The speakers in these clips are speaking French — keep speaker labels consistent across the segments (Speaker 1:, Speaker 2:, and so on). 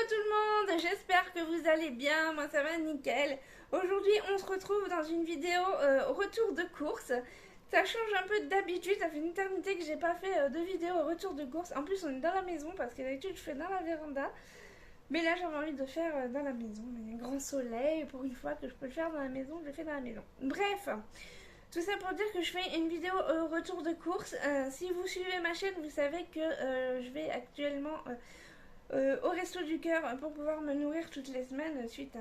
Speaker 1: tout le monde, j'espère que vous allez bien, moi ça va nickel. Aujourd'hui on se retrouve dans une vidéo retour de course. Ça change un peu d'habitude, ça fait une éternité que j'ai pas fait de vidéo retour de course. En plus on est dans la maison parce que d'habitude je fais dans la véranda. Mais là j'avais envie de faire dans la maison. Il y a un grand soleil, pour une fois que je peux le faire dans la maison, je le fais dans la maison. Bref, tout ça pour dire que je fais une vidéo retour de course. Si vous suivez ma chaîne, vous savez que je vais actuellement au Resto du Cœur pour pouvoir me nourrir toutes les semaines suite à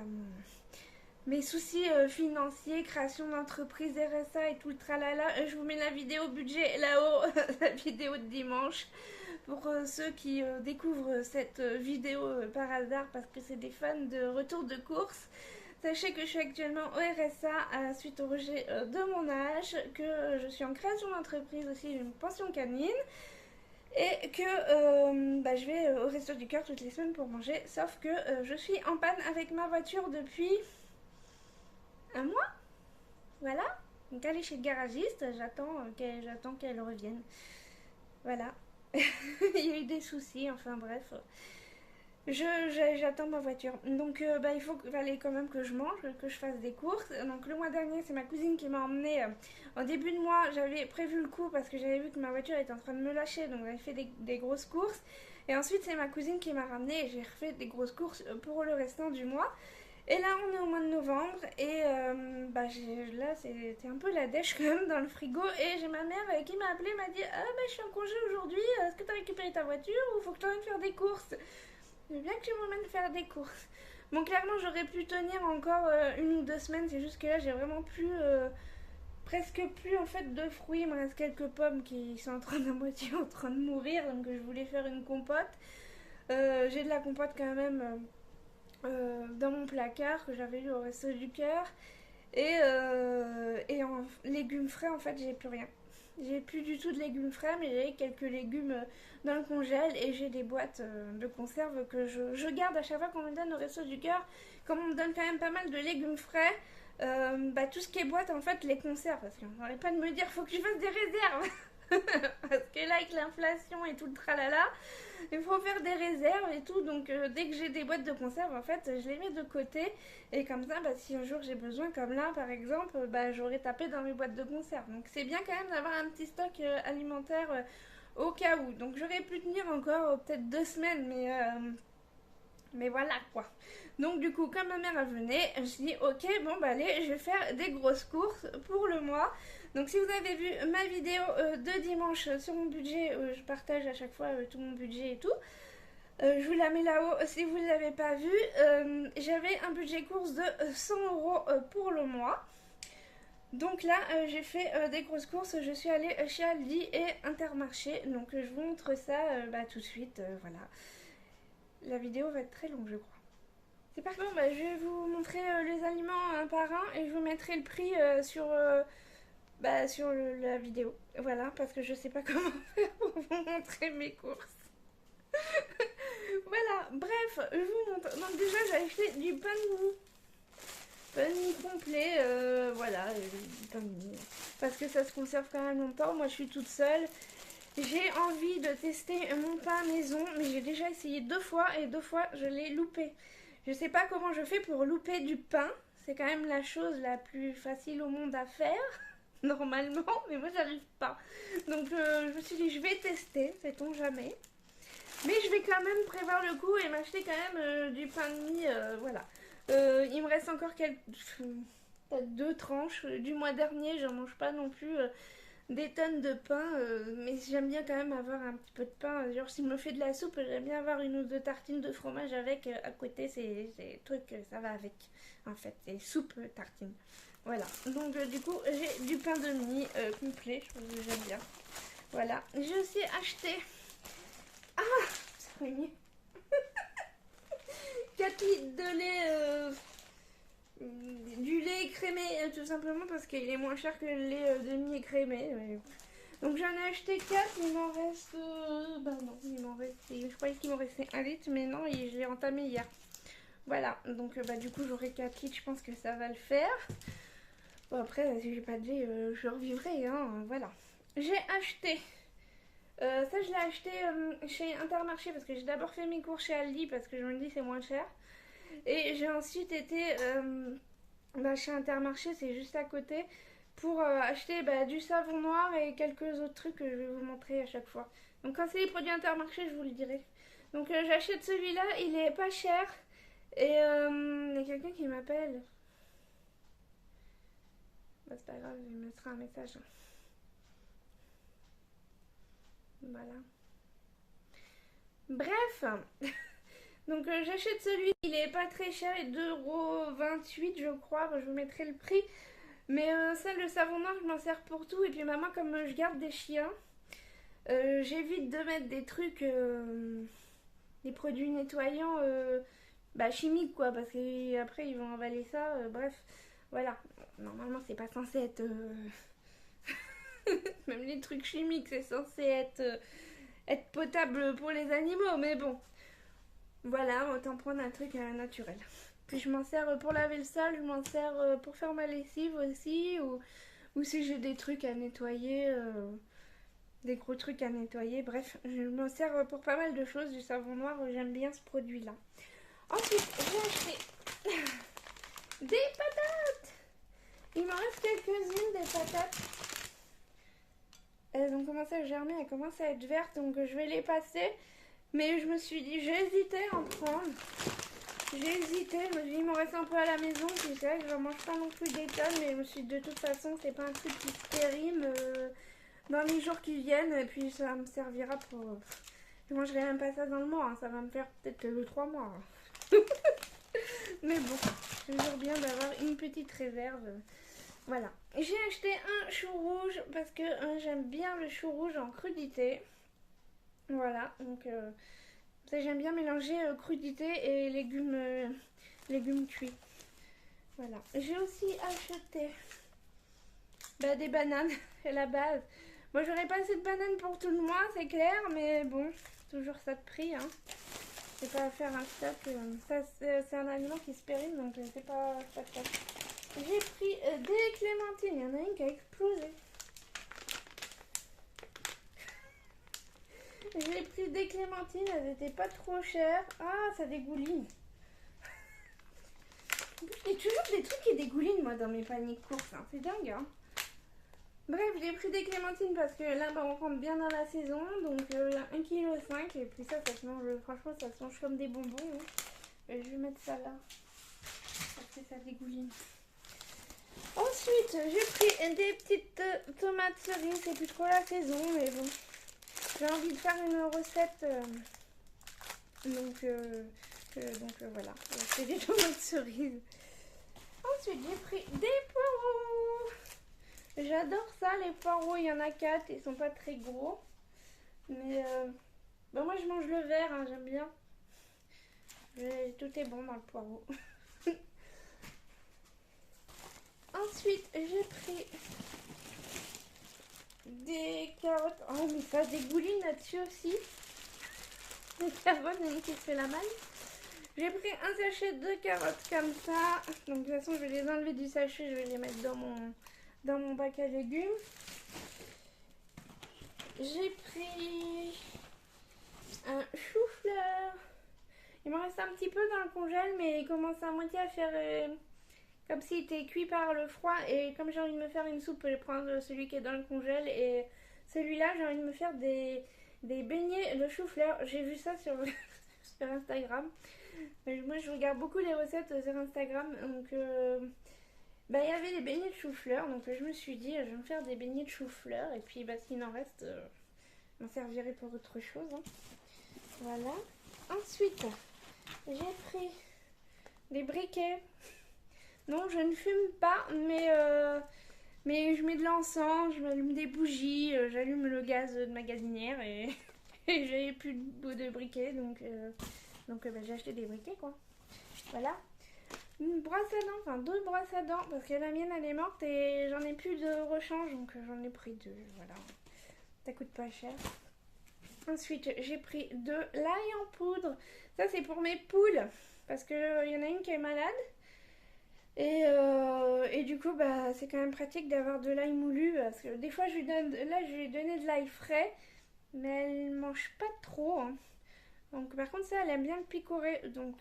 Speaker 1: mes soucis financiers, création d'entreprise, RSA et tout le tralala. Je vous mets la vidéo budget là-haut, la vidéo de dimanche, pour ceux qui découvrent cette vidéo par hasard parce que c'est des fans de retour de course. Sachez que je suis actuellement au RSA suite au rejet de mon âge, que je suis en création d'entreprise aussi, j'ai une pension canine. Et que je vais au Resto du Cœur toutes les semaines pour manger. Sauf que je suis en panne avec ma voiture depuis un mois. Voilà. Donc allez chez le garagiste, j'attends qu'elle revienne. Voilà. Il y a eu des soucis, enfin bref. J'attends ma voiture. Donc fallait quand même que je mange, que je fasse des courses. Donc le mois dernier, c'est ma cousine qui m'a emmenée. En début de mois, j'avais prévu le coup parce que j'avais vu que ma voiture était en train de me lâcher. Donc j'avais fait des grosses courses. Et ensuite, c'est ma cousine qui m'a ramenée et j'ai refait des grosses courses pour le restant du mois. Et là, on est au mois de novembre. Et là, c'était un peu la dèche quand même dans le frigo. Et j'ai ma mère qui m'a appelée, m'a dit: ah, je suis en congé aujourd'hui. Est-ce que tu as récupéré ta voiture ou faut que je t'emmène faire des courses? Je veux bien que tu m'emmènes faire des courses. Bon, clairement, j'aurais pu tenir encore 1 ou 2 semaines. C'est juste que là, j'ai vraiment plus. Presque plus en fait de fruits. Il me reste quelques pommes qui sont à moitié en train de mourir. Donc, je voulais faire une compote. J'ai de la compote quand même dans mon placard que j'avais eu au Resto du Cœur. Et en légumes frais, en fait, j'ai plus rien. J'ai plus du tout de légumes frais, mais j'ai quelques légumes dans le congèle et j'ai des boîtes de conserve que je garde à chaque fois qu'on me donne au Resto du Cœur. Comme on me donne quand même pas mal de légumes frais, tout ce qui est boîte, en fait, les conserve. Parce qu'on n'arrête pas de me dire: faut que je fasse des réserves. Parce que là, avec l'inflation et tout le tralala, il faut faire des réserves et tout. Donc, dès que j'ai des boîtes de conserve, en fait, je les mets de côté. Et comme ça, si un jour j'ai besoin, comme là, par exemple, j'aurais tapé dans mes boîtes de conserve. Donc, c'est bien quand même d'avoir un petit stock alimentaire au cas où. Donc, j'aurais pu tenir encore peut-être 2 semaines, mais voilà quoi. Donc du coup, comme ma mère elle venait, je me suis dit: ok, allez, je vais faire des grosses courses pour le mois. Donc si vous avez vu ma vidéo de dimanche sur mon budget, je partage à chaque fois tout mon budget et tout. Je vous la mets là-haut si vous ne l'avez pas vu. J'avais un budget course de 100 € pour le mois. Donc là, j'ai fait des grosses courses. Je suis allée chez Aldi et Intermarché. Donc je vous montre ça tout de suite. Voilà. La vidéo va être très longue, je crois. C'est parti. Bon, je vais vous montrer les aliments un par un et je vous mettrai le prix sur la vidéo. Voilà, parce que je sais pas comment faire pour vous montrer mes courses. Voilà, bref, je vous montre. Donc déjà, j'ai acheté du pain de mie. Pain de mie complet, voilà, du pain de mie. Parce que ça se conserve quand même longtemps. Moi, je suis toute seule. J'ai envie de tester mon pain maison, mais j'ai déjà essayé 2 fois et 2 fois je l'ai loupé. Je sais pas comment je fais pour louper du pain. C'est quand même la chose la plus facile au monde à faire, normalement, mais moi j'arrive pas. Donc je me suis dit: je vais tester, sait-on jamais. Mais je vais quand même prévoir le coup et m'acheter quand même du pain de mie, voilà. Il me reste encore peut-être 2 tranches du mois dernier, j'en mange pas non plus des tonnes de pain, mais j'aime bien quand même avoir un petit peu de pain. Genre, s'il me fait de la soupe, j'aime bien avoir 1 ou 2 tartines de fromage avec à côté. C'est trucs, ça va avec, en fait. C'est soupe tartine. Voilà. Donc, du coup, j'ai du pain de mie complet. J'aime bien. Voilà. J'ai aussi acheté. Ah, ça mieux. 4 litres de lait. Du lait écrémé, tout simplement parce qu'il est moins cher que le lait demi écrémé. Donc j'en ai acheté 4, il m'en reste... non, il m'en reste... Je croyais qu'il m'en restait 1 litre, mais non, je l'ai entamé hier. Voilà, donc du coup j'aurai 4 litres, je pense que ça va le faire. Bon, après, si j'ai pas de lait, je revivrai, hein, voilà. J'ai acheté Ça, je l'ai acheté chez Intermarché parce que j'ai d'abord fait mes cours chez Aldi parce que je me dis c'est moins cher. Et j'ai ensuite été chez Intermarché, c'est juste à côté, pour acheter du savon noir et quelques autres trucs que je vais vous montrer à chaque fois. Donc quand c'est les produits Intermarché, je vous le dirai. Donc j'achète celui-là, il est pas cher. Et il y a quelqu'un qui m'appelle. Bah, c'est pas grave, je lui mettrai un message. Voilà. Bref, donc j'achète celui, il est pas très cher, il est 2,28 € je crois, je vous mettrai le prix. Mais ça, le savon noir, je m'en sers pour tout. Et puis maman, comme je garde des chiens, j'évite de mettre des trucs, des produits nettoyants chimiques quoi, parce qu'après ils vont avaler ça. Bref, voilà. Normalement, c'est pas censé être. Même les trucs chimiques, c'est censé être potable pour les animaux, mais bon. Voilà, autant prendre un truc naturel. Puis je m'en sers pour laver le sol, je m'en sers pour faire ma lessive aussi, ou si j'ai des trucs à nettoyer, des gros trucs à nettoyer. Bref, je m'en sers pour pas mal de choses. Du savon noir, j'aime bien ce produit-là. Ensuite, j'ai acheté des patates. Il m'en reste quelques-unes des patates. Elles ont commencé à germer, elles commencent à être vertes, donc je vais les passer. Mais je me suis dit, j'ai hésité à en prendre. J'ai hésité, je me suis dit, il m'en reste un peu à la maison. Puis c'est vrai que je ne mange pas non plus des tonnes, mais je me suis dit, de toute façon, c'est pas un truc qui se périme dans les jours qui viennent. Et puis ça me servira pour. Je mangerai même pas ça dans le mois, hein. Ça va me faire peut-être 3 mois. Mais bon, c'est toujours bien d'avoir une petite réserve. Voilà. J'ai acheté un chou rouge parce que j'aime bien le chou rouge en crudité. Voilà, donc j'aime bien mélanger crudité et légumes cuits. Voilà. J'ai aussi acheté des bananes à la base. Moi, j'aurais pas assez de bananes pour tout le mois, c'est clair, mais bon, toujours ça de prix. Hein. C'est pas à faire un stock. Ça, c'est un aliment qui se périme, donc c'est pas de stock. J'ai pris des clémentines. Il y en a une qui a explosé. J'ai pris des clémentines, elles étaient pas trop chères. Ah, ça dégouline. Il y a toujours des trucs qui dégoulinent, moi, dans mes paniers de courses. Hein. C'est dingue, hein. Bref, j'ai pris des clémentines parce que là, on rentre bien dans la saison. Donc, il y a 1,5 kg. Et puis ça se mange, franchement, ça se mange comme des bonbons. Hein. Et je vais mettre ça là. Parce que ça dégouline. Ensuite, j'ai pris des petites tomates cerises. C'est plus trop la saison, mais bon. J'ai envie de faire une recette. Donc voilà. C'est des tomates cerises. Ensuite, j'ai pris des poireaux. J'adore ça, les poireaux. Il y en a 4. Ils sont pas très gros. Mais moi, je mange le vert. Hein, j'aime bien. Tout est bon dans le poireau. Ensuite, j'ai pris des carottes. Oh, mais ça dégouline là-dessus aussi. Les carottes, même qui se fait la malle. J'ai pris un sachet de carottes comme ça. Donc, de toute façon, je vais les enlever du sachet. Je vais les mettre dans mon bac à légumes. J'ai pris un chou-fleur. Il m'en reste un petit peu dans le congèle, mais il commence à moitié à faire comme s'il était cuit par le froid. Et comme j'ai envie de me faire une soupe, je vais prendre celui qui est dans le congèle. Et celui-là, j'ai envie de me faire des beignets de chou-fleur. J'ai vu ça sur Instagram. Moi, je regarde beaucoup les recettes sur Instagram. Donc, il y avait des beignets de chou-fleur. Donc, je me suis dit, je vais me faire des beignets de chou-fleur. Et puis, s'il en reste, je m'en servirai pour autre chose. Hein. Voilà. Ensuite, j'ai pris des briquets. Non, je ne fume pas, mais je mets de l'encens, je m'allume des bougies, j'allume le gaz de ma gazinière et, et j'avais plus de briquets, donc j'ai acheté des briquets quoi. Voilà. Une brosse à dents, enfin 2 brosses à dents, parce que la mienne elle est morte et j'en ai plus de rechange, donc j'en ai pris 2, voilà. Ça coûte pas cher. Ensuite, j'ai pris de l'ail en poudre. Ça, c'est pour mes poules, parce qu'il y en a une qui est malade. Et du coup, c'est quand même pratique d'avoir de l'ail moulu, parce que des fois, je lui ai donné de l'ail frais. mais elle mange pas trop, hein. Donc par contre ça, elle aime bien le picorer, donc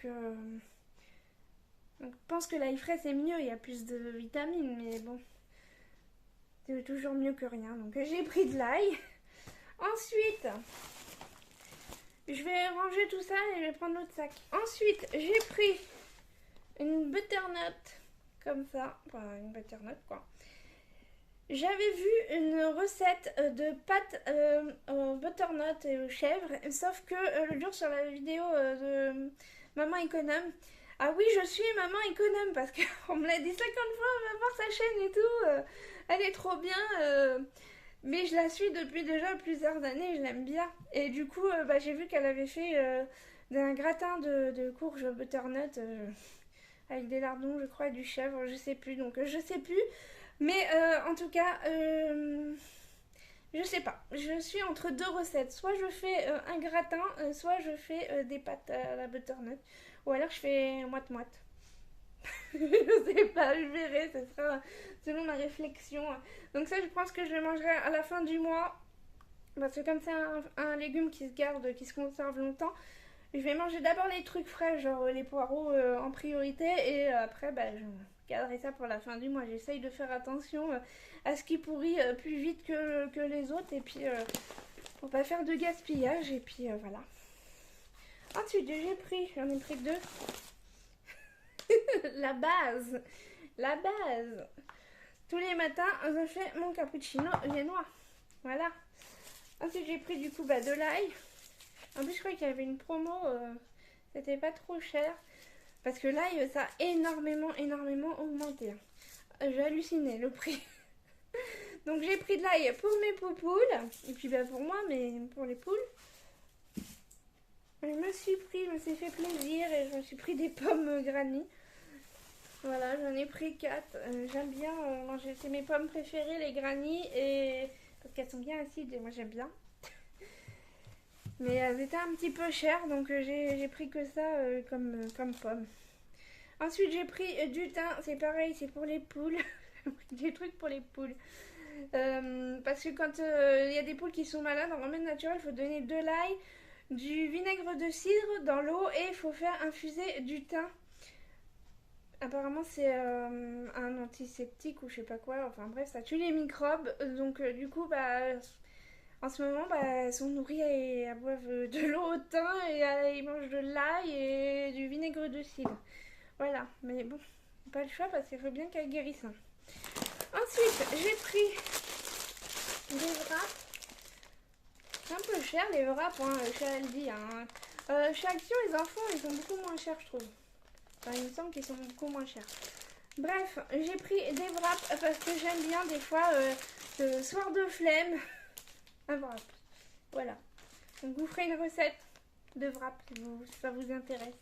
Speaker 1: je pense que l'ail frais c'est mieux, il y a plus de vitamines, mais bon, c'est toujours mieux que rien. Donc j'ai pris de l'ail. Ensuite, je vais ranger tout ça et je vais prendre l'autre sac. Ensuite, j'ai pris une butternut, comme ça, enfin une butternut quoi. J'avais vu une recette de pâtes butternut et aux chèvres, sauf que le jour sur la vidéo de Maman Économe, ah oui, je suis Maman Économe parce qu'on me l'a dit 50 fois, on va voir sa chaîne et tout, elle est trop bien, mais je la suis depuis déjà plusieurs années, je l'aime bien. Et du coup, j'ai vu qu'elle avait fait un gratin de courge butternut avec des lardons, je crois, et du chèvre, je sais plus, donc je sais plus. Mais en tout cas, je sais pas. Je suis entre deux recettes. Soit je fais un gratin, soit je fais des pâtes à la butternut. Ou alors je fais moite-moite. Je sais pas, je verrai. Ce sera selon ma réflexion. Donc ça, je pense que je le mangerai à la fin du mois. Parce que comme c'est un légume qui se garde, qui se conserve longtemps, je vais manger d'abord les trucs frais, genre les poireaux en priorité. Et après, je garderai ça pour la fin du mois. J'essaye de faire attention à ce qui pourrit plus vite que les autres. Et puis, pour pas faire de gaspillage. Et puis, voilà. Ensuite, j'en ai pris deux. La base. La base. Tous les matins, je fais mon cappuccino viennois. Voilà. Ensuite, j'ai pris du coup de l'ail. En plus, je crois qu'il y avait une promo. C'était pas trop cher. Parce que l'ail, ça a énormément augmenté. J'ai halluciné le prix. Donc j'ai pris de l'ail pour mes poupoules. Et puis pour moi, mais pour les poules. Je me suis fait plaisir et je me suis pris des pommes granny. Voilà, j'en ai pris 4. J'aime bien manger. C'est mes pommes préférées, les granny. Et parce qu'elles sont bien acides et moi j'aime bien. Mais elles étaient un petit peu chères, donc j'ai pris que ça comme pomme. Ensuite, j'ai pris du thym. C'est pareil, c'est pour les poules. Des trucs pour les poules. Parce que quand il y a des poules qui sont malades, en remède naturel, il faut donner de l'ail, du vinaigre de cidre dans l'eau et il faut faire infuser du thym. Apparemment, c'est un antiseptique ou je sais pas quoi. Enfin bref, ça tue les microbes. Donc du coup, en ce moment, elles sont nourries et elles boivent de l'eau au thym et elles mangent de l'ail et du vinaigre de cidre. Voilà, mais bon, pas le choix parce qu'il faut bien qu'elles guérissent. Ensuite, j'ai pris des wraps. C'est un peu cher les wraps chez Aldi. Hein. Chez Action, les enfants, ils sont beaucoup moins chers, je trouve. Enfin, il me semble qu'ils sont beaucoup moins chers. Bref, j'ai pris des wraps parce que j'aime bien des fois, le soir de flemme, un wrap. Voilà. Donc, vous ferez une recette de wrap si ça vous intéresse.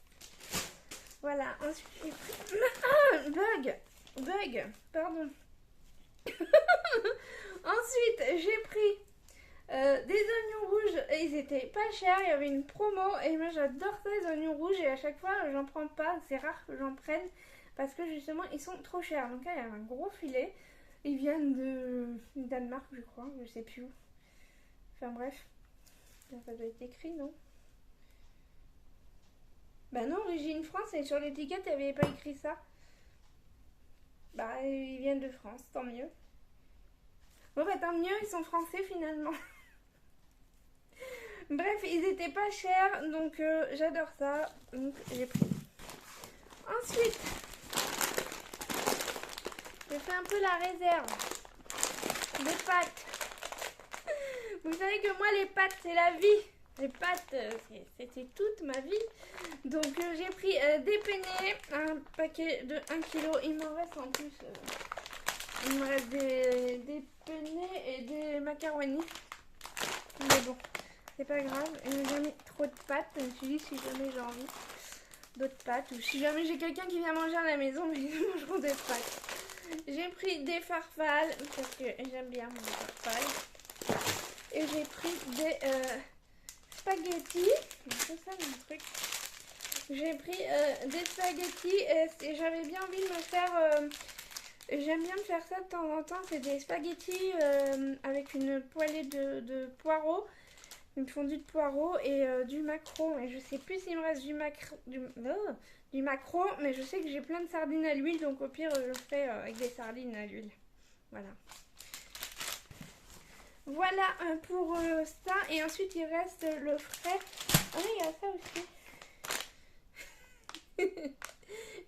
Speaker 1: Voilà. Ensuite, j'ai pris... Bug. Pardon. Ensuite, j'ai pris des oignons rouges. Et ils étaient pas chers. Il y avait une promo. Et moi, j'adore ça, les oignons rouges. Et à chaque fois, j'en prends pas. C'est rare que j'en prenne. Parce que justement, ils sont trop chers. Donc là, il y a un gros filet. Ils viennent de Danemark, je crois. Je sais plus où. Enfin bref. Ça doit être écrit, non? Bah non, origine France. Et sur l'étiquette, il n'y avait pas écrit ça. Ils viennent de France. Tant mieux. Bon tant mieux, ils sont français finalement. Bref, ils étaient pas chers, donc j'adore ça. Donc j'ai pris. Ensuite, j'ai fait un peu la réserve des pâtes. Vous savez que moi les pâtes c'est la vie. Les pâtes c'était toute ma vie. Donc j'ai pris des penne, un paquet de 1 kg. Il m'en reste en plus. Il me reste des penne et des macaronis. Mais bon, c'est pas grave. J'ai mis trop de pâtes. Je me suis dit si jamais j'ai envie d'autres pâtes. Ou si jamais j'ai quelqu'un qui vient manger à la maison, ils mangeront des pâtes. J'ai pris des farfales. Parce que j'aime bien mon farfales. Et j'ai pris des spaghettis. C'est ça mon truc. J'ai pris des spaghettis. Et j'avais bien envie de me faire... J'aime bien me faire ça de temps en temps, c'est des spaghettis avec une poêlée de poireaux une fondue de poireaux et du maquereau. Et je sais plus s'il me reste du maquereau, mais je sais que j'ai plein de sardines à l'huile, donc au pire je le ferai avec des sardines à l'huile. Voilà. Voilà pour ça. Et ensuite il reste le frais. Ah oui, il y a ça aussi.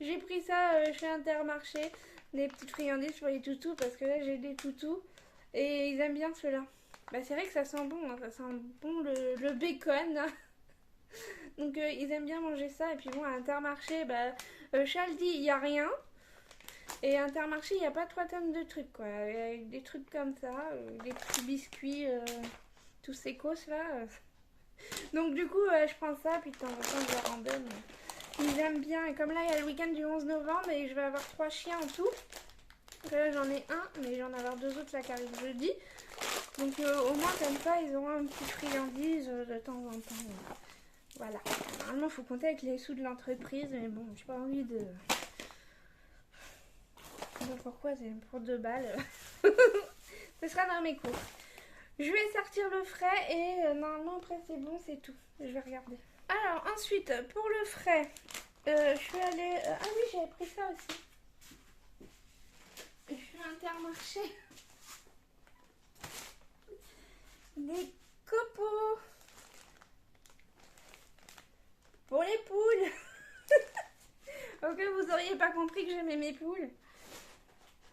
Speaker 1: J'ai pris ça chez Intermarché, des petites friandises pour les toutous, parce que là j'ai des toutous et ils aiment bien ceux-là. Bah, c'est vrai que ça sent bon, hein, ça sent bon le bacon. Hein. Donc ils aiment bien manger ça. Et puis bon, à Intermarché, bah, chez Aldi, il n'y a rien. Et à Intermarché, il n'y a pas 3 tonnes de trucs, quoi. Avec des trucs comme ça, des petits biscuits, tous sécos, là. Donc du coup, je prends ça, puis de temps en temps, je leur en donne. Ils aiment bien. Et comme là, il y a le week-end du 11 novembre, et je vais avoir 3 chiens en tout. Donc là, j'en ai un, mais j'en vais avoir 2 autres, là, qui arrivent jeudi. Donc au moins, comme ça, ils auront une petite friandise de temps en temps. Voilà. Normalement, il faut compter avec les sous de l'entreprise, mais bon, j'ai pas envie de... Je sais pas pourquoi, c'est pour 2 balles. Ce sera dans mes cours. Je vais sortir le frais et normalement après c'est bon, c'est tout. Je vais regarder. Alors ensuite, pour le frais, je suis allée... ah oui, j'avais pris ça aussi. Je suis à Intermarché. Des copeaux pour les poules. Ok, vous auriez pas compris que j'aimais mes poules.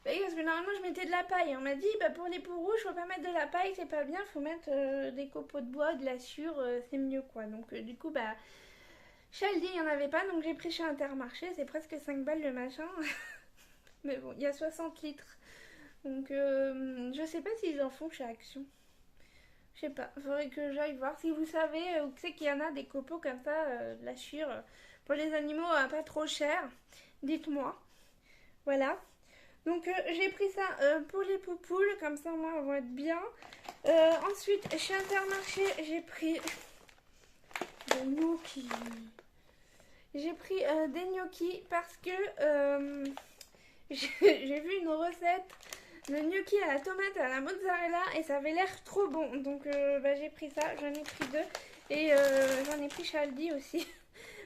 Speaker 1: Oui, parce que normalement je mettais de la paille. On m'a dit bah, pour les poules rouges, faut pas mettre de la paille, c'est pas bien, faut mettre des copeaux de bois, de la sciure, c'est mieux quoi. Donc du coup, bah, chez Aldi, il n'y en avait pas, donc j'ai pris chez Intermarché, c'est presque 5 balles le machin. Mais bon, il y a 60 litres. Donc je sais pas s'ils en font chez Action. Je sais pas, faudrait que j'aille voir. Si vous savez où c'est qu'il y en a des copeaux comme ça, de la sciure, pour les animaux pas trop cher, dites-moi. Voilà. Donc j'ai pris ça pour les poupoules, comme ça moi elles vont être bien. Ensuite chez Intermarché j'ai pris des gnocchis. J'ai pris des gnocchis parce que j'ai vu une recette de gnocchis à la tomate et à la mozzarella et ça avait l'air trop bon. Donc bah, j'ai pris ça, j'en ai pris 2 et j'en ai pris chez Aldi aussi.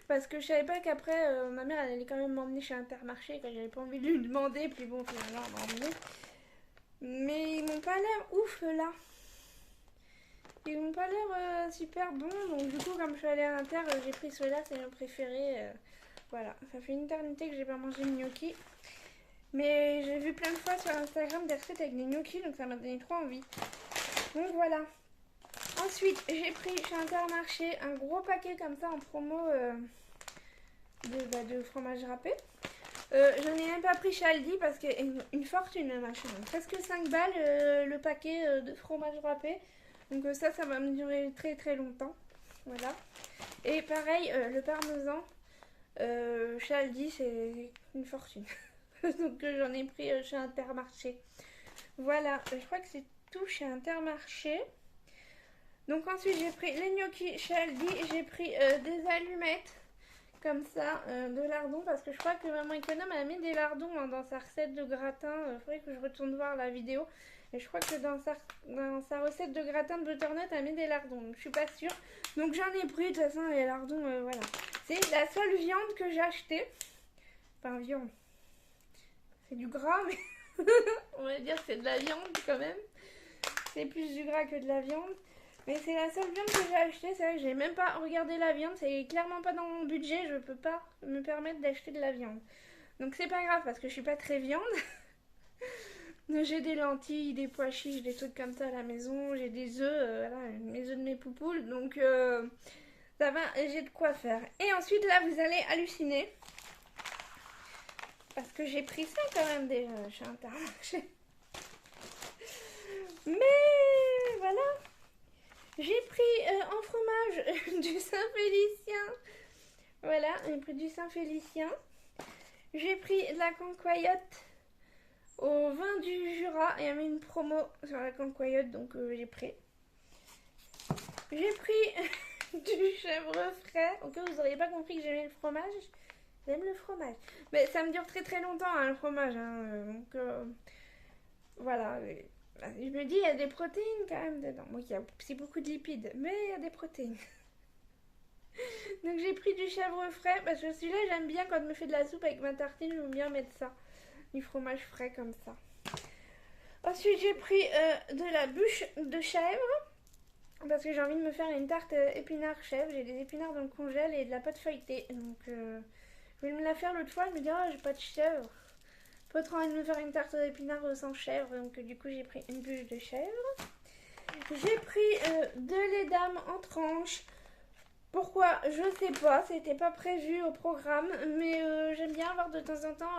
Speaker 1: Parce que je savais pas qu'après, ma mère elle allait quand même m'emmener chez Intermarché quand j'avais pas envie de lui demander. Puis bon, finalement, elle m'a emmené. Mais ils m'ont pas l'air ouf là. Ils m'ont pas l'air super bons. Donc du coup, comme je suis allée à l'Inter, j'ai pris ceux-là, c'est mon préféré. Voilà, ça fait une éternité que j'ai pas mangé de gnocchi. Mais j'ai vu plein de fois sur Instagram des recettes avec des gnocchis, donc ça m'a donné trop envie. Donc voilà. Ensuite, j'ai pris chez Intermarché un gros paquet comme ça en promo de fromage râpé. J'en ai même pas pris chez Aldi parce que une fortune le machin. Presque 5 balles le paquet de fromage râpé. Donc ça va me durer très très longtemps. Voilà. Et pareil, le parmesan chez Aldi c'est une fortune. Donc j'en ai pris chez Intermarché. Voilà, je crois que c'est tout chez Intermarché. Donc ensuite j'ai pris les gnocchis chez Aldi, j'ai pris des allumettes comme ça, de lardons, parce que je crois que maman économe a mis des lardons hein, dans sa recette de gratin. Il faudrait que je retourne voir la vidéo. Et je crois que dans sa recette de gratin de butternut, elle a mis des lardons. Donc je suis pas sûre. Donc j'en ai pris, de toute façon les lardons, voilà. C'est la seule viande que j'ai achetée. Enfin viande. C'est du gras, mais on va dire que c'est de la viande quand même. C'est plus du gras que de la viande. Mais c'est la seule viande que j'ai achetée. C'est vrai que j'ai même pas regardé la viande. C'est clairement pas dans mon budget. Je peux pas me permettre d'acheter de la viande. Donc c'est pas grave parce que je suis pas très viande. J'ai des lentilles, des pois chiches, des trucs comme ça à la maison. J'ai des œufs, voilà, mes œufs de mes poupoules. Donc ça va, j'ai de quoi faire. Et ensuite là vous allez halluciner. Parce que j'ai pris ça quand même déjà chez Intermarché. Mais voilà. J'ai pris en fromage du Saint-Félicien. Voilà, j'ai pris du Saint-Félicien. J'ai pris de la cancoyote au vin du Jura. Il y avait une promo sur la cancoyote, donc j'ai pris. J'ai pris du chèvre frais. Au cas où vous n'auriez pas compris que j'aimais le fromage. J'aime le fromage. Mais ça me dure très très longtemps hein, le fromage. Hein, donc voilà. je me dis, il y a des protéines quand même dedans. Bon, il y a aussi beaucoup de lipides, mais il y a des protéines. Donc j'ai pris du chèvre frais, parce que celui-là, j'aime bien quand je me fais de la soupe avec ma tartine, j'aime bien mettre ça. Du fromage frais comme ça. Ensuite, j'ai pris de la bûche de chèvre, parce que j'ai envie de me faire une tarte épinard chèvre. J'ai des épinards dans le congèle et de la pâte feuilletée. Donc, je vais me la faire l'autre fois. Je me dis, oh, j'ai pas de chèvre. Pas trop envie de me faire une tarte aux épinards sans chèvre. Donc, du coup, j'ai pris une bûche de chèvre. J'ai pris de lait d'âme en tranches. Pourquoi? Je sais pas, c'était pas prévu au programme, mais j'aime bien avoir de temps en temps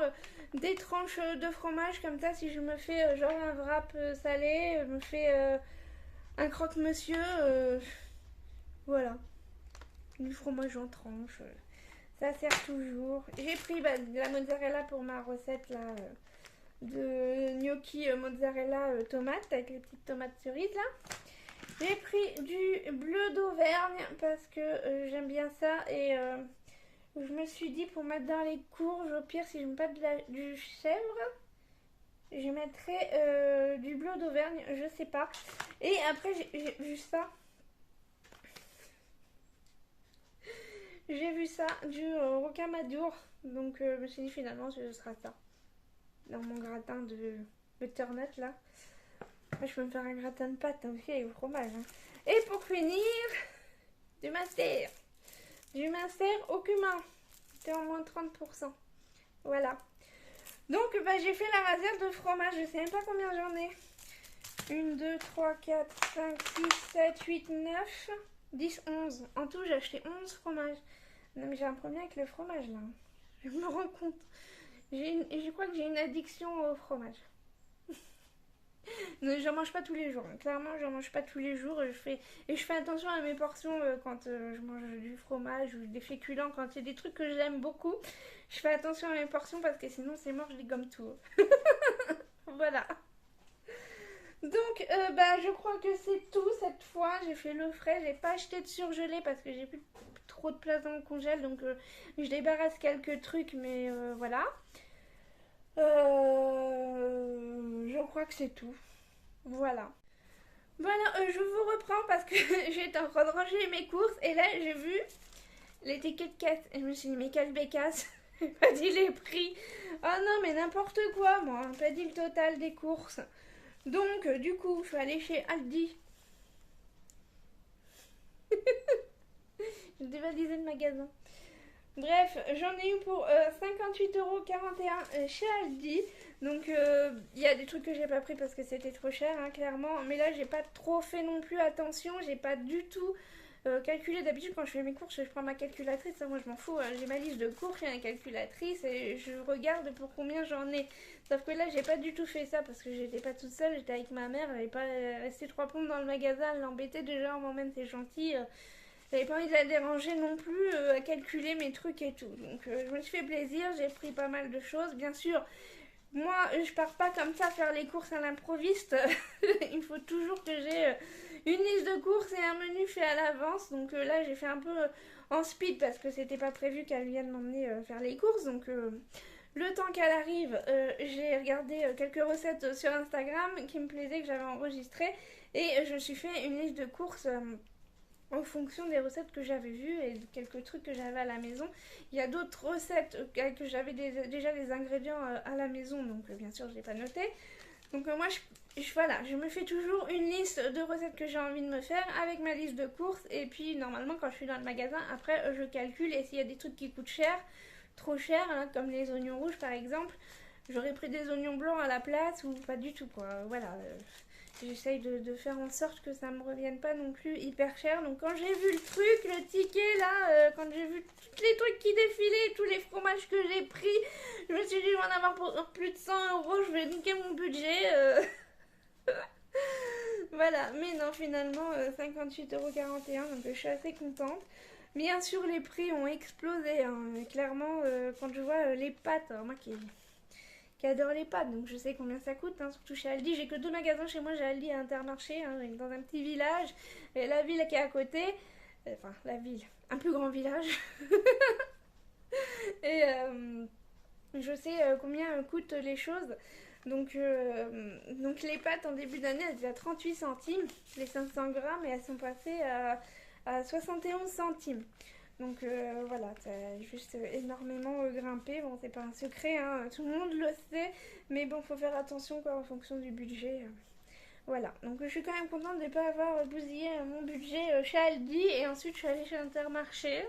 Speaker 1: des tranches de fromage comme ça. Si je me fais genre un wrap salé, je me fais un croque-monsieur, voilà, du fromage en tranches, ça sert toujours. J'ai pris de la mozzarella pour ma recette là, de gnocchi mozzarella tomate avec les petites tomates cerises là. J'ai pris du bleu d'Auvergne parce que j'aime bien ça et je me suis dit pour mettre dans les courges, au pire si je mets pas du chèvre, je mettrai du bleu d'Auvergne, je sais pas. Et après j'ai vu ça. J'ai vu ça, du rocamadour. Donc je me suis dit finalement ce sera ça. Dans mon gratin de butternut là. Après, je peux me faire un gratin de pâtes aussi avec au fromage. Hein. Et pour finir, du master. Du master au cumin. C'était en moins 30%. Voilà. Donc j'ai fait la rasière de fromage. Je sais même pas combien j'en ai. 1, 2, 3, 4, 5, 6, 7, 8, 9, 10, 11. En tout, j'ai acheté 11 fromages. Non, mais j'ai un problème avec le fromage là. Je me rends compte. Je crois que j'ai une addiction au fromage. J'en mange pas tous les jours. Clairement, j'en mange pas tous les jours. Je fais attention à mes portions quand je mange du fromage ou des féculents. Quand c'est des trucs que j'aime beaucoup, je fais attention à mes portions parce que sinon c'est mort, je les gomme tout. Voilà. Donc, je crois que c'est tout cette fois. J'ai fait le frais. J'ai pas acheté de surgelé parce que j'ai plus trop de place dans le congèle. Donc, je débarrasse quelques trucs, mais voilà. Je crois que c'est tout. Voilà. Voilà, je vous reprends parce que j'étais en train de ranger mes courses et là j'ai vu les tickets de caisse et je me suis dit mais quelle bécasse, j'ai pas dit les prix. Ah non mais n'importe quoi moi, on pas dit le total des courses. Donc du coup je suis allée chez Aldi. Je dévalisais le magasin. Bref, j'en ai eu pour 58,41€ chez Aldi. Donc il y a des trucs que j'ai pas pris parce que c'était trop cher, hein, clairement. Mais là, j'ai pas trop fait non plus attention. J'ai pas du tout calculé. D'habitude, quand je fais mes courses, je prends ma calculatrice. Moi, je m'en fous. Hein. J'ai ma liste de courses, j'ai une calculatrice et je regarde pour combien j'en ai. Sauf que là, j'ai pas du tout fait ça parce que j'étais pas toute seule. J'étais avec ma mère. Elle n'allait pas rester 3 plombes dans le magasin. Elle l'embêtait déjà. Moi-même, c'est gentil. J'avais pas envie de la déranger non plus à calculer mes trucs et tout. Donc je me suis fait plaisir, j'ai pris pas mal de choses. Bien sûr, moi je pars pas comme ça faire les courses à l'improviste. Il faut toujours que j'ai une liste de courses et un menu fait à l'avance. Donc là j'ai fait un peu en speed parce que c'était pas prévu qu'elle vienne m'emmener faire les courses. Donc le temps qu'elle arrive, j'ai regardé quelques recettes sur Instagram qui me plaisaient, que j'avais enregistrées. Et je me suis fait une liste de courses en fonction des recettes que j'avais vues et de quelques trucs que j'avais à la maison. Il y a d'autres recettes que j'avais déjà les ingrédients à la maison, donc bien sûr je ne l'ai pas noté. Donc moi voilà, je me fais toujours une liste de recettes que j'ai envie de me faire avec ma liste de courses et puis normalement quand je suis dans le magasin, après je calcule et s'il y a des trucs qui coûtent cher, trop cher, hein, comme les oignons rouges par exemple, j'aurais pris des oignons blancs à la place ou pas du tout quoi, voilà. J'essaye de faire en sorte que ça me revienne pas non plus hyper cher. Donc quand j'ai vu le truc, le ticket là, quand j'ai vu tous les trucs qui défilaient, tous les fromages que j'ai pris, je me suis dit je vais en avoir pour plus de 100€, je vais niquer mon budget. Voilà, mais non finalement 58,41€, donc je suis assez contente. Bien sûr les prix ont explosé, hein. Clairement quand je vois les pâtes, alors moi qui adore les pâtes, donc je sais combien ça coûte, hein, surtout chez Aldi. J'ai que 2 magasins chez moi, j'ai Aldi et Intermarché, hein, dans un petit village, et la ville qui est à côté, enfin la ville, un plus grand village, et je sais combien coûtent les choses, Donc les pâtes en début d'année, elles étaient à 38 centimes, les 500 grammes, et elles sont passées à 71 centimes. Donc voilà, ça a juste énormément grimpé. Bon, c'est pas un secret, hein, tout le monde le sait, mais bon, faut faire attention quoi, en fonction du budget. Voilà, donc je suis quand même contente de ne pas avoir bousillé mon budget chez Aldi, et ensuite je suis allée chez Intermarché.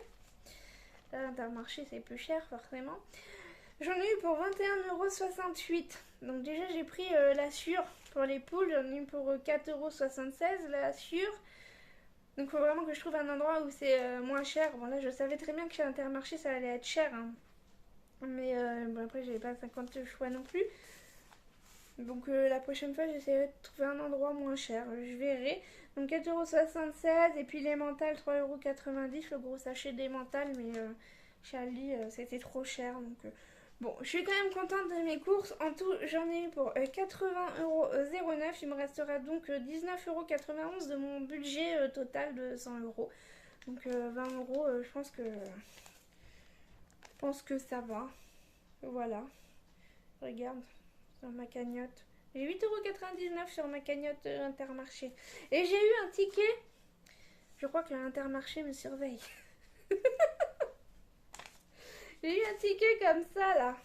Speaker 1: Intermarché, c'est plus cher forcément. J'en ai eu pour 21,68 €. Donc déjà j'ai pris la sûre pour les poules, j'en ai eu pour 4,76 € la sûre. Donc il faut vraiment que je trouve un endroit où c'est moins cher. Bon là je savais très bien que chez Intermarché ça allait être cher, hein. Mais bon, après j'avais pas 50 choix non plus. Donc la prochaine fois j'essaierai de trouver un endroit moins cher, je verrai. Donc 4,76 € et puis les mentales 3,90 €, le gros sachet des mentales, mais chez Aldi c'était trop cher. Donc bon, je suis quand même contente de mes courses. En tout j'en ai eu pour 80,09 €. Il me restera donc 19,91 € de mon budget total de 100 €. Donc 20 €, je pense que ça va. Voilà, regarde sur ma cagnotte. J'ai 8,99 € sur ma cagnotte Intermarché. Et j'ai eu un ticket. Je crois que l'Intermarché me surveille. J'ai eu un ticket comme ça là.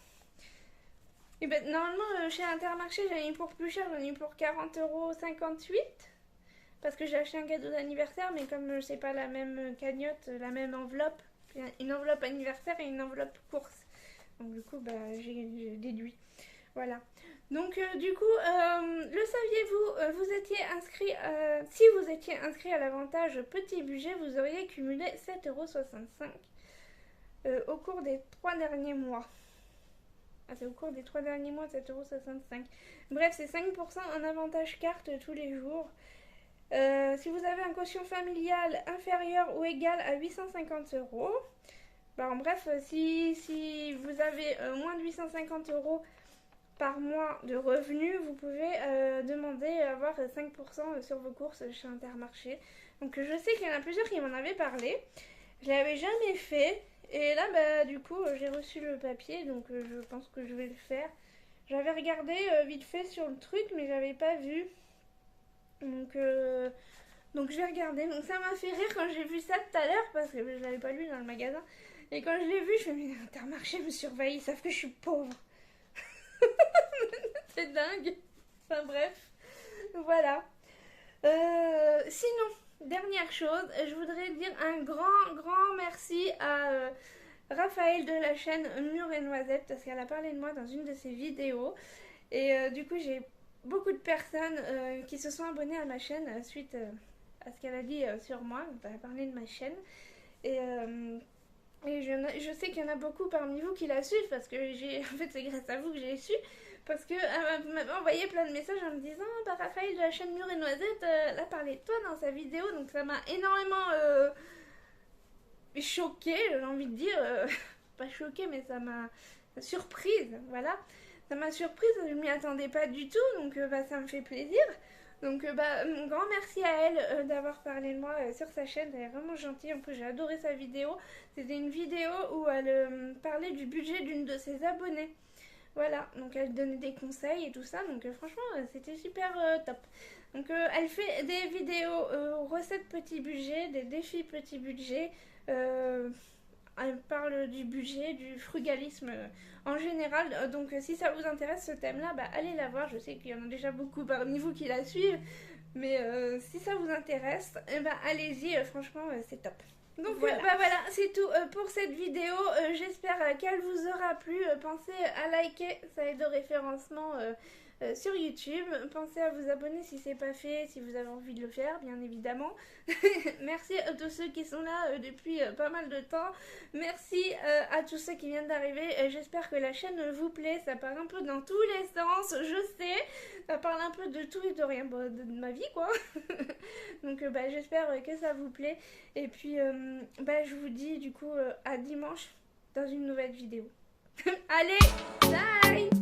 Speaker 1: Et ben, normalement chez Intermarché j'en ai eu pour plus cher, j'en ai eu pour 40,58 €. Parce que j'ai acheté un cadeau d'anniversaire, mais comme c'est pas la même cagnotte, la même enveloppe, une enveloppe anniversaire et une enveloppe course. Donc du coup bah, j'ai déduit. Voilà. Donc du coup, le saviez-vous, vous étiez inscrit, si vous étiez inscrit à l'avantage petit budget, vous auriez cumulé 7,65 € au cours des 3 derniers mois. Ah, c'est au cours des 3 derniers mois, 7,65 €. Bref, c'est 5% en avantage carte tous les jours. Si vous avez un quotient familial inférieur ou égal à 850 €, bah, en bref, si vous avez moins de 850 € par mois de revenus, vous pouvez demander à avoir 5% sur vos courses chez Intermarché. Donc je sais qu'il y en a plusieurs qui m'en avaient parlé. Je ne l'avais jamais fait. Et là, bah, du coup, j'ai reçu le papier, donc je pense que je vais le faire. J'avais regardé vite fait sur le truc, mais j'avais pas vu. Donc je vais regarder. Donc ça m'a fait rire quand j'ai vu ça tout à l'heure, parce que je l'avais pas lu dans le magasin. Et quand je l'ai vu, je me suis dit, Intermarché me surveille, ils savent que je suis pauvre. C'est dingue. Enfin bref, voilà. Sinon, dernière chose, je voudrais dire un grand merci à Raphaël de la chaîne Mûre et Noisette, parce qu'elle a parlé de moi dans une de ses vidéos. Et du coup, j'ai beaucoup de personnes qui se sont abonnées à ma chaîne suite à ce qu'elle a dit sur moi. Elle a parlé de ma chaîne. Et je sais qu'il y en a beaucoup parmi vous qui la suivent, parce que en fait c'est grâce à vous que j'ai su, parce qu'elle m'avait envoyé plein de messages en me disant bah, Raphaël de la chaîne Mûre et Noisette, elle a parlé de toi dans sa vidéo, donc ça m'a énormément choquée, j'ai envie de dire, pas choquée mais ça m'a surprise, voilà, ça m'a surprise, je m'y attendais pas du tout, donc bah, ça me fait plaisir. Donc bah, un grand merci à elle d'avoir parlé de moi sur sa chaîne, elle est vraiment gentille, en plus j'ai adoré sa vidéo. C'était une vidéo où elle parlait du budget d'une de ses abonnées. Voilà, donc elle donnait des conseils et tout ça, donc franchement c'était super top. Donc elle fait des vidéos recettes petit budget, des défis petit budget, elle parle du budget, du frugalisme en général. Donc si ça vous intéresse ce thème-là, bah, allez la voir. Je sais qu'il y en a déjà beaucoup parmi vous qui la suivent. Mais si ça vous intéresse, bah, allez-y, franchement c'est top. Donc voilà, c'est tout pour cette vidéo. J'espère qu'elle vous aura plu. Pensez à liker, ça aide au référencement sur YouTube. Pensez à vous abonner si c'est pas fait, si vous avez envie de le faire, bien évidemment. Merci à tous ceux qui sont là depuis pas mal de temps. Merci à tous ceux qui viennent d'arriver. J'espère que la chaîne vous plaît. Ça part un peu dans tous les sens, je sais. Ça parle un peu de tout et de rien, de ma vie quoi. Donc j'espère que ça vous plaît. Et puis je vous dis du coup à dimanche dans une nouvelle vidéo. Allez, bye!